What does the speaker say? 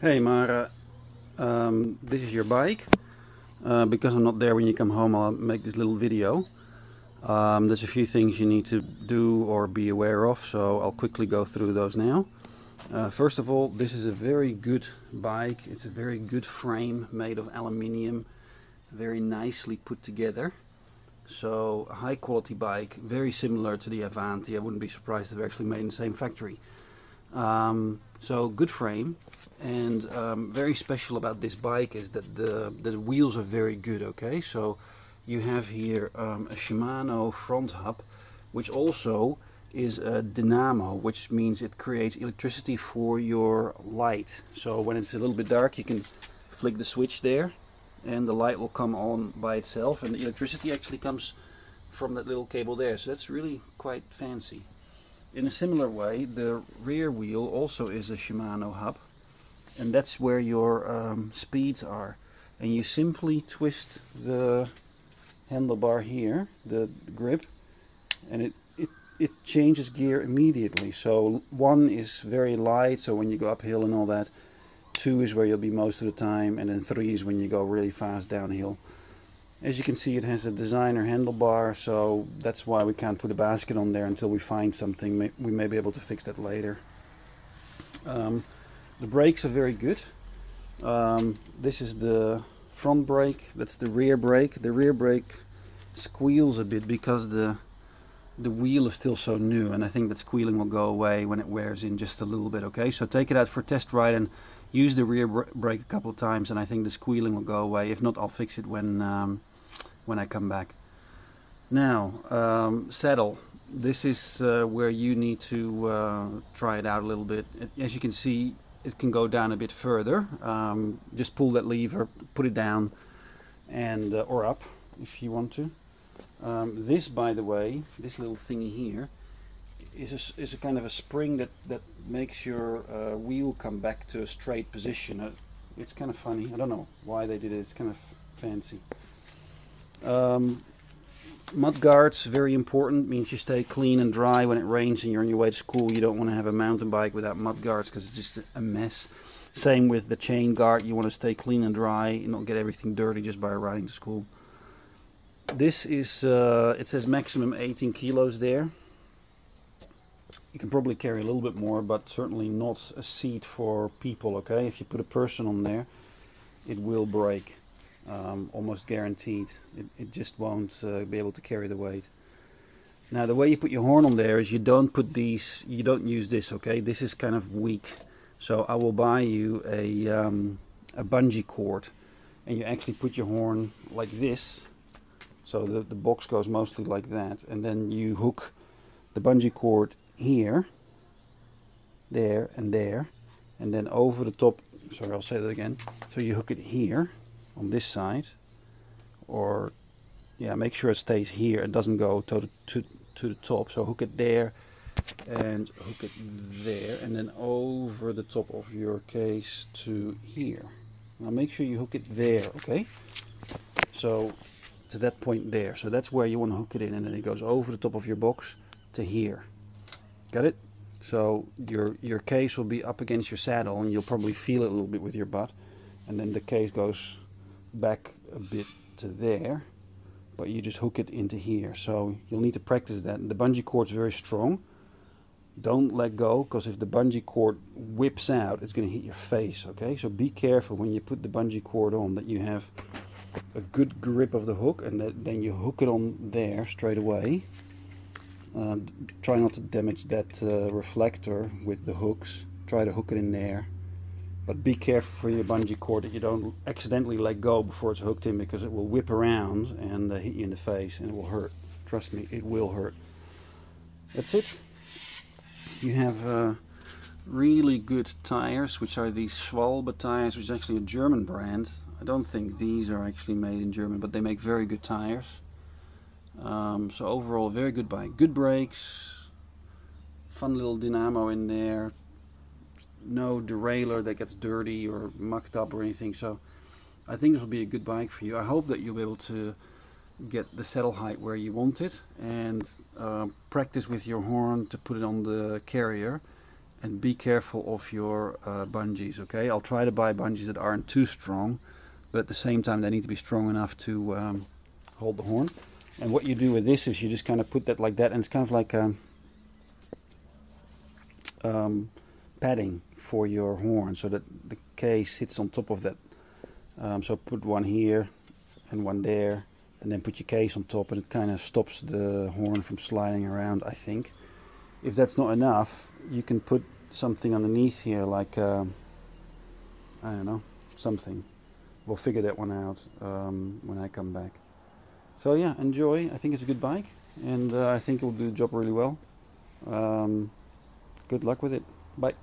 Hey Mara, this is your bike. Because I'm not there when you come home, I'll make this little video. There's a few things you need to do or be aware of, so I'll quickly go through those now. First of all, this is a very good bike. It's a very good frame made of aluminium, very nicely put together. So a high quality bike, very similar to the Avanti. I wouldn't be surprised if they're actually made in the same factory. So good frame, and very special about this bike is that the wheels are very good. Okay, so you have here a Shimano front hub, which also is a dynamo, which means it creates electricity for your light. So when it's a little bit dark, you can flick the switch there and the light will come on by itself, and the electricity actually comes from that little cable there. So that's really quite fancy. In a similar way, the rear wheel also is a Shimano hub, and that's where your speeds are. And you simply twist the handlebar here, the grip, and it changes gear immediately. So 1 is very light, so when you go uphill and all that. 2 is where you'll be most of the time, and then 3 is when you go really fast downhill. As you can see, it has a designer handlebar, so that's why we can't put a basket on there until we find something. We may be able to fix that later. The brakes are very good. This is the front brake, that's the rear brake. The rear brake squeals a bit because the wheel is still so new, and I think that squealing will go away when it wears in just a little bit. Okay, so take it out for a test ride and use the rear brake a couple of times, and I think the squealing will go away. If not, I'll fix it when I come back. Now, saddle. This is where you need to try it out a little bit. As you can see, it can go down a bit further. Just pull that lever, put it down, and or up if you want to. This, by the way, this little thingy here is a kind of a spring that makes your wheel come back to a straight position. It's kind of funny. I don't know why they did it. It's kind of fancy. Mud guards, very important. Means you stay clean and dry when it rains and you're on your way to school. You don't want to have a mountain bike without mud guards because it's just a mess. Same with the chain guard. You want to stay clean and dry and not get everything dirty just by riding to school. This is, it says maximum 18 kilos there. You can probably carry a little bit more, but certainly not a seat for people, okay? If you put a person on there, it will break. Almost guaranteed. It just won't be able to carry the weight. Now, the way you put your horn on there is you don't put these, you don't use this, okay? This is kind of weak. So I will buy you a bungee cord, and you actually put your horn like this. So the box goes mostly like that, and then you hook the bungee cord here, there, and then over the top. Sorry, I'll say that again. So you hook it here on this side, or yeah, make sure it stays here. It doesn't go to the top. So hook it there and hook it there, and then over the top of your case to here. Now make sure you hook it there, okay? So to that point there. So that's where you want to hook it in, and then it goes over the top of your box to here. Got it? So your case will be up against your saddle, and you'll probably feel it a little bit with your butt, and then the case goes back a bit to there, but you just hook it into here. So you'll need to practice that. The bungee cord's very strong. Don't let go, because if the bungee cord whips out, it's going to hit your face, okay? So be careful when you put the bungee cord on that you have a good grip of the hook, and then you hook it on there straight away. Try not to damage that reflector with the hooks. Try to hook it in there, but be careful for your bungee cord that you don't accidentally let go before it's hooked in, because it will whip around and hit you in the face, and it will hurt. Trust me, it will hurt. That's it. You have really good tires, which are these Schwalbe tires, which is actually a German brand. I don't think these are actually made in Germany, but they make very good tires. So overall, a very good bike. Good brakes, fun little dynamo in there, no derailleur that gets dirty or mucked up or anything. So I think this will be a good bike for you. I hope that you'll be able to get the saddle height where you want it, and practice with your horn to put it on the carrier, And be careful of your bungees, okay? I'll try to buy bungees that aren't too strong, but at the same time they need to be strong enough to hold the horn. And what you do with this is you just kind of put that like that, and it's kind of like padding for your horn, so that the case sits on top of that. So put one here and one there, and then put your case on top, and it kind of stops the horn from sliding around, I think. If that's not enough, you can put something underneath here, like I don't know, something. We'll figure that one out when I come back. So yeah, enjoy. I think it's a good bike, and I think it will do the job really well. Good luck with it. Bye.